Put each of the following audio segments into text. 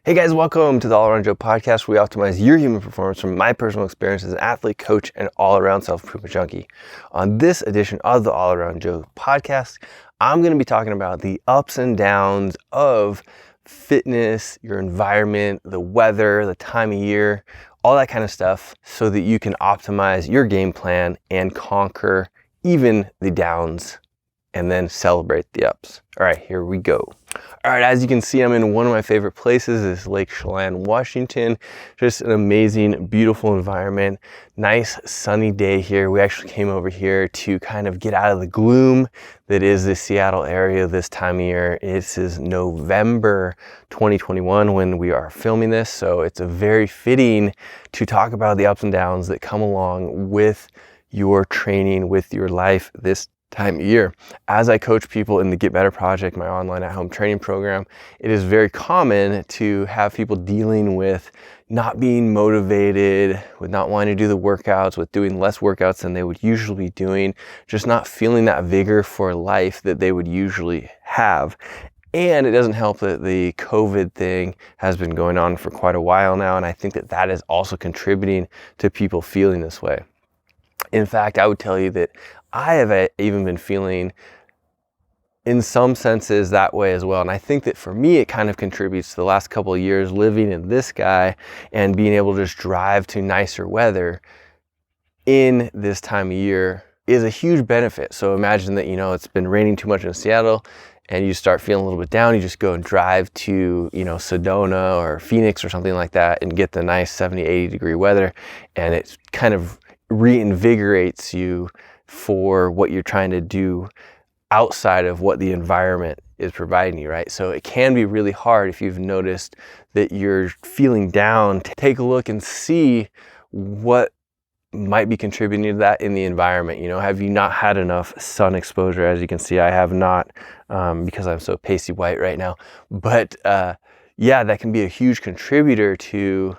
Hey guys, welcome to the All Around Joe podcast, where we optimize your human performance from my personal experience as an athlete, coach, and all-around self-improvement junkie. On this edition of the All Around Joe podcast, I'm going to be talking about the ups and downs of fitness, your environment, the weather, the time of year, all that kind of stuff, so that you can optimize your game plan and conquer even the downs and then celebrate the ups. All right, here we go. All right, as you can see, I'm in one of my favorite places. It's Lake Chelan, Washington. Just an amazing, beautiful environment. Nice sunny day here. We actually came over here to kind of get out of the gloom that is the Seattle area this time of year. This is November 2021 when we are filming this, so it's a very fitting to talk about the ups and downs that come along with your training, with your life this time of year. As I coach people in the Get Better Project, my online at-home training program, it is very common to have people dealing with not being motivated, with not wanting to do the workouts, with doing less workouts than they would usually be doing, just not feeling that vigor for life that they would usually have. And it doesn't help that the COVID thing has been going on for quite a while now, and I think that that is also contributing to people feeling this way. In fact, I would tell you that I have even been feeling in some senses that way as well. And I think that for me, it kind of contributes to the last couple of years living in this guy and being able to just drive to nicer weather in this time of year is a huge benefit. So imagine that, it's been raining too much in Seattle and you start feeling a little bit down. You just go and drive to, Sedona or Phoenix or something like that and get the nice 70, 80 degree weather. And it kind of reinvigorates you for what you're trying to do outside of what the environment is providing you, right? So it can be really hard if you've noticed that you're feeling down. Take a look and see what might be contributing to that in the environment. Have you not had enough sun exposure? As you can see, I have not, because I'm so pasty white right now. But yeah, that can be a huge contributor to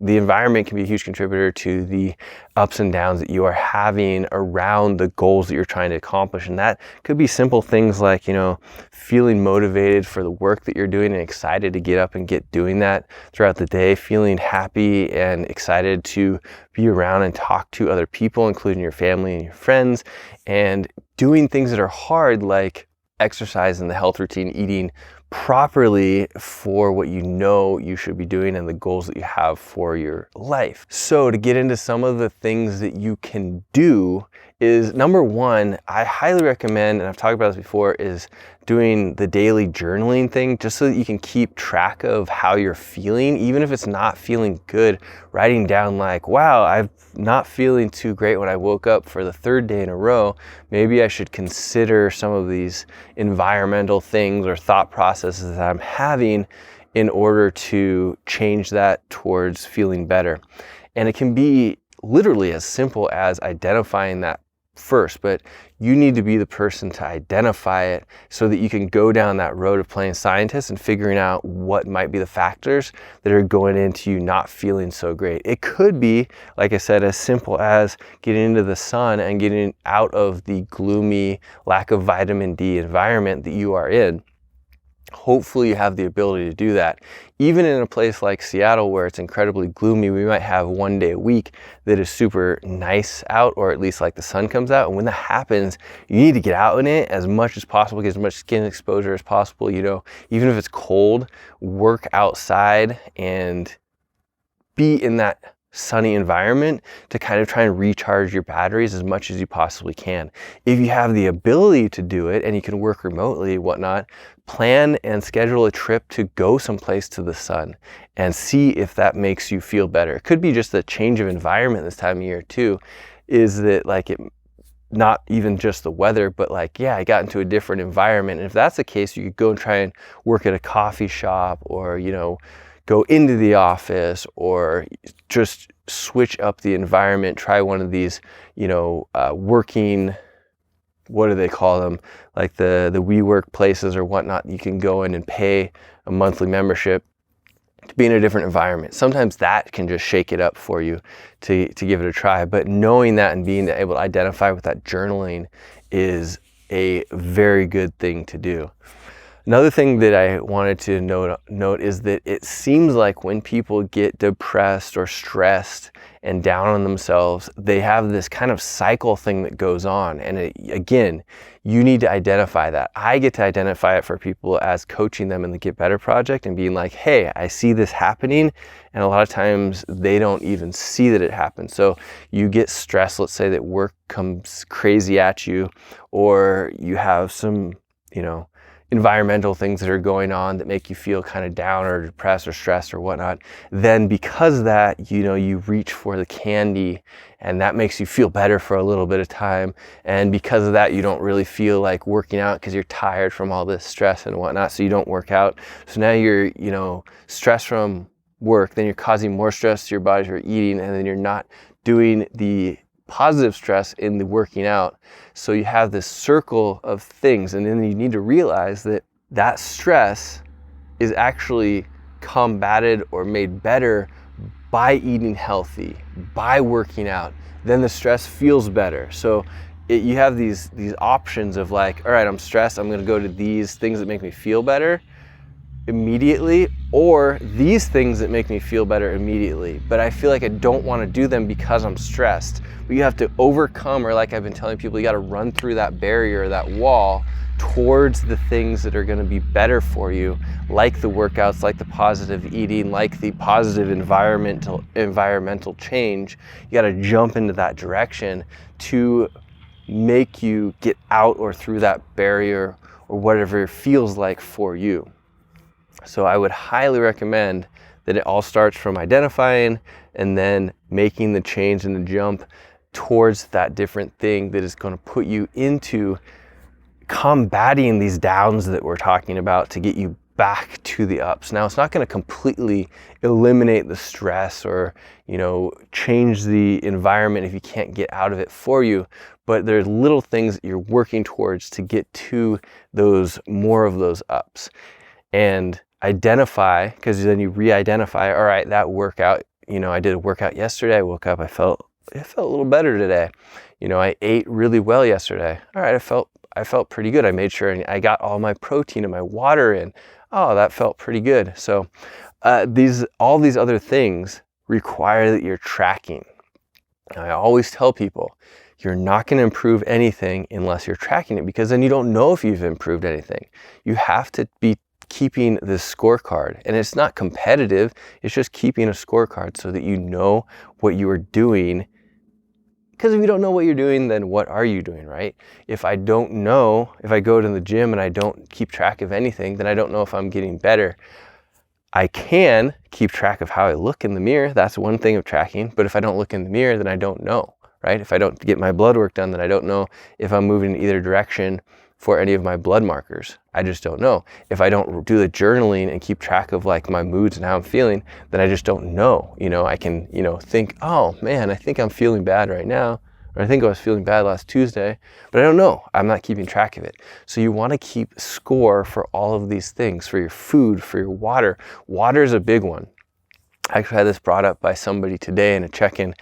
the environment, can be a huge contributor to the ups and downs that you are having around the goals that you're trying to accomplish. And that could be simple things like, feeling motivated for the work that you're doing and excited to get up and get doing that throughout the day, feeling happy and excited to be around and talk to other people, including your family and your friends, and doing things that are hard like exercise and the health routine, eating properly for what you should be doing and the goals that you have for your life. So to get into some of the things that you can do is, number one, I highly recommend, and I've talked about this before, is doing the daily journaling thing, just so that you can keep track of how you're feeling, even if it's not feeling good. Writing down like, wow, I'm not feeling too great when I woke up for the third day in a row. Maybe I should consider some of these environmental things or thought processes that I'm having in order to change that towards feeling better. And it can be literally as simple as identifying that first, but you need to be the person to identify it so that you can go down that road of playing scientist and figuring out what might be the factors that are going into you not feeling so great. It could be, like I said, as simple as getting into the sun and getting out of the gloomy, lack of vitamin D environment that you are in. Hopefully you have the ability to do that. Even in a place like Seattle where it's incredibly gloomy, we might have one day a week that is super nice out, or at least like the sun comes out. And when that happens, you need to get out in it as much as possible, get as much skin exposure as possible. Even if it's cold, work outside and be in that sunny environment to kind of try and recharge your batteries as much as you possibly can. If you have the ability to do it and you can work remotely, whatnot, plan and schedule a trip to go someplace to the sun and see if that makes you feel better. It could be just a change of environment this time of year too, is that like it, not even just the weather, but like, yeah, I got into a different environment. And if that's the case, you could go and try and work at a coffee shop, or, go into the office, or just switch up the environment, try one of these, working, what do they call them? Like the WeWork places or whatnot. You can go in and pay a monthly membership to be in a different environment. Sometimes that can just shake it up for you to give it a try. But knowing that and being able to identify with that journaling is a very good thing to do. Another thing that I wanted to note is that it seems like when people get depressed or stressed and down on themselves, they have this kind of cycle thing that goes on. And again, you need to identify that. I get to identify it for people as coaching them in the Get Better Project and being like, hey, I see this happening. And a lot of times they don't even see that it happens. So you get stressed, let's say that work comes crazy at you, or you have some, environmental things that are going on that make you feel kind of down or depressed or stressed or whatnot. Then because of that, you reach for the candy, and that makes you feel better for a little bit of time. And because of that, you don't really feel like working out because you're tired from all this stress and whatnot. So you don't work out. So now you're, stressed from work, then you're causing more stress to your body, you're eating, and then you're not doing the positive stress in the working out. So you have this circle of things, and then you need to realize that stress is actually combated or made better by eating healthy, by working out. Then the stress feels better. So you have these options of like, all right, I'm stressed, I'm going to go to these things that make me feel better immediately, or these things that make me feel better immediately, but I feel like I don't want to do them because I'm stressed. But you have to overcome, or like I've been telling people, you got to run through that barrier, that wall, towards the things that are going to be better for you, like the workouts, like the positive eating, like the positive environmental change. You got to jump into that direction to make you get out or through that barrier or whatever it feels like for you. So I would highly recommend that it all starts from identifying and then making the change and the jump towards that different thing that is going to put you into combating these downs that we're talking about to get you back to the ups. Now, it's not going to completely eliminate the stress or, change the environment if you can't get out of it for you, but there's little things that you're working towards to get to more of those ups. And identify, because then you re-identify, all right, that workout, I did a workout yesterday, I woke up, it felt a little better today. I ate really well yesterday. All right, I felt pretty good. I made sure I got all my protein and my water in. Oh, that felt pretty good. So all these other things require that you're tracking. I always tell people, you're not going to improve anything unless you're tracking it, because then you don't know if you've improved anything. You have to be keeping this scorecard, and it's not competitive, it's just keeping a scorecard so that you know what you are doing. Because if you don't know what you're doing, then what are you doing, right? If I go to the gym and I don't keep track of anything, then I don't know if I'm getting better. I can keep track of how I look in the mirror. That's one thing of tracking. But if I don't look in the mirror, then I don't know, right? If I don't get my blood work done, then I don't know if I'm moving in either direction for any of my blood markers. I just don't know. If I don't do the journaling and keep track of like my moods and how I'm feeling, then I just don't know. I can, think, oh man, I think I'm feeling bad right now, or I think I was feeling bad last Tuesday, but I don't know. I'm not keeping track of it. So you want to keep score for all of these things, for your food, for your water. Water is a big one. I actually had this brought up by somebody today in a check-in.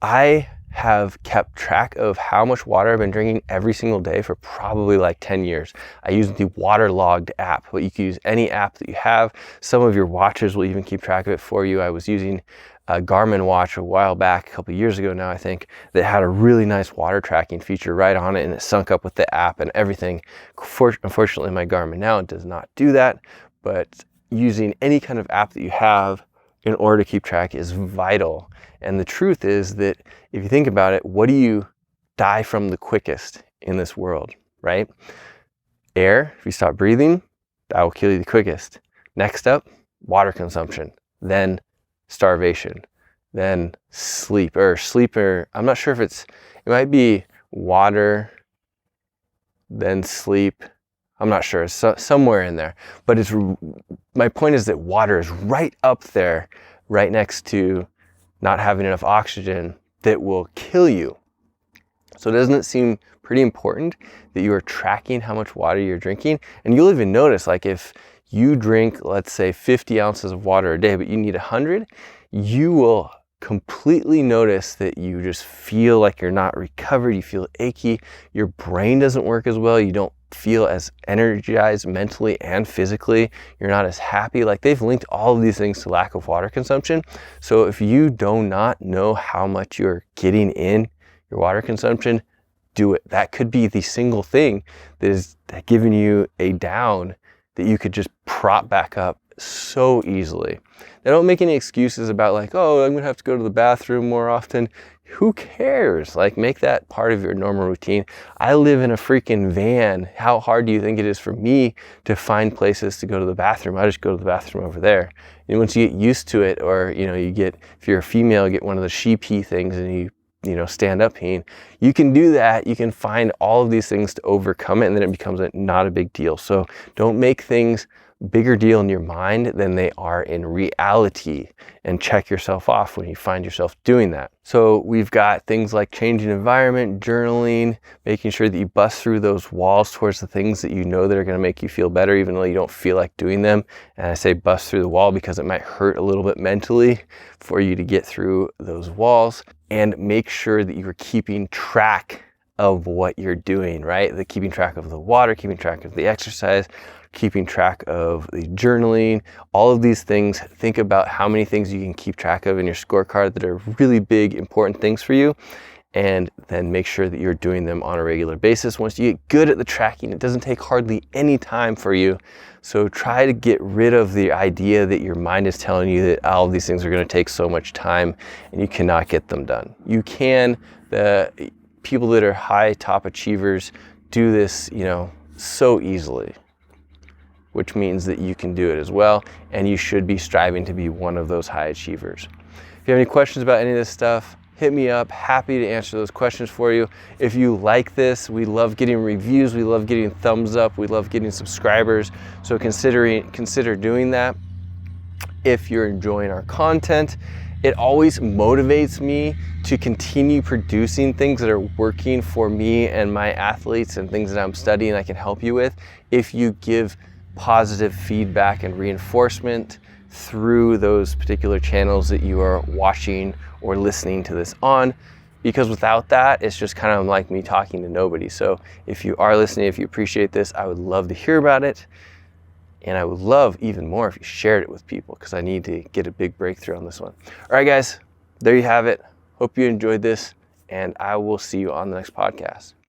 I have kept track of how much water I've been drinking every single day for probably like 10 years. I use the Waterlogged app, but you can use any app that you have. Some of your watches will even keep track of it for you. I was using a Garmin watch a while back, a couple of years ago now, I think, that had a really nice water tracking feature right on it, and it sync up with the app and everything. Unfortunately, my Garmin now does not do that, but using any kind of app that you have in order to keep track is vital. And the truth is that if you think about it, what do you die from the quickest in this world, right? Air. If you stop breathing, that will kill you the quickest. Next up, water consumption, then starvation, then sleep. I'm not sure if it might be water, then sleep. I'm not sure, it's somewhere in there. But my point is that water is right up there, right next to not having enough oxygen, that will kill you. So doesn't it seem pretty important that you are tracking how much water you're drinking? And you'll even notice, like if you drink, let's say 50 ounces of water a day, but you need 100, you will completely notice that you just feel like you're not recovered, you feel achy, your brain doesn't work as well, you don't feel as energized mentally and physically. You're not as happy. Like, they've linked all of these things to lack of water consumption. So if you do not know how much you're getting in your water consumption, do it. That could be the single thing that is giving you a down that you could just prop back up so easily. Now, don't make any excuses about like, oh, I'm gonna have to go to the bathroom more often. Who cares? Like, make that part of your normal routine. I live in a freaking van. How hard do you think it is for me to find places to go to the bathroom? I just go to the bathroom over there. And once you get used to it, or you get, if you're a female, get one of the she pee things and you stand up peeing, you can do that. You can find all of these things to overcome it, and then it becomes not a big deal. So don't make things bigger deal in your mind than they are in reality, and check yourself off when you find yourself doing that. So we've got things like changing environment, journaling, making sure that you bust through those walls towards the things that you know that are going to make you feel better, even though you don't feel like doing them. And I say bust through the wall because it might hurt a little bit mentally for you to get through those walls. And make sure that you are keeping track of what you're doing, right? Keeping track of the water, keeping track of the exercise, keeping track of the journaling, all of these things. Think about how many things you can keep track of in your scorecard that are really big, important things for you, and then make sure that you're doing them on a regular basis. Once you get good at the tracking, it doesn't take hardly any time for you. So try to get rid of the idea that your mind is telling you that all of these things are going to take so much time and you cannot get them done. You can. The people that are high top achievers do this, so easily, which means that you can do it as well, and you should be striving to be one of those high achievers. If you have any questions about any of this stuff, hit me up. Happy to answer those questions for you. If you like this, we love getting reviews, we love getting thumbs up, we love getting subscribers. So consider doing that. If you're enjoying our content, it always motivates me to continue producing things that are working for me and my athletes, and things that I'm studying I can help you with, if you give positive feedback and reinforcement through those particular channels that you are watching or listening to this on. Because without that, it's just kind of like me talking to nobody. So if you are listening, if you appreciate this, I would love to hear about it. And I would love even more if you shared it with people, because I need to get a big breakthrough on this one. All right, guys, there you have it. Hope you enjoyed this, and I will see you on the next podcast.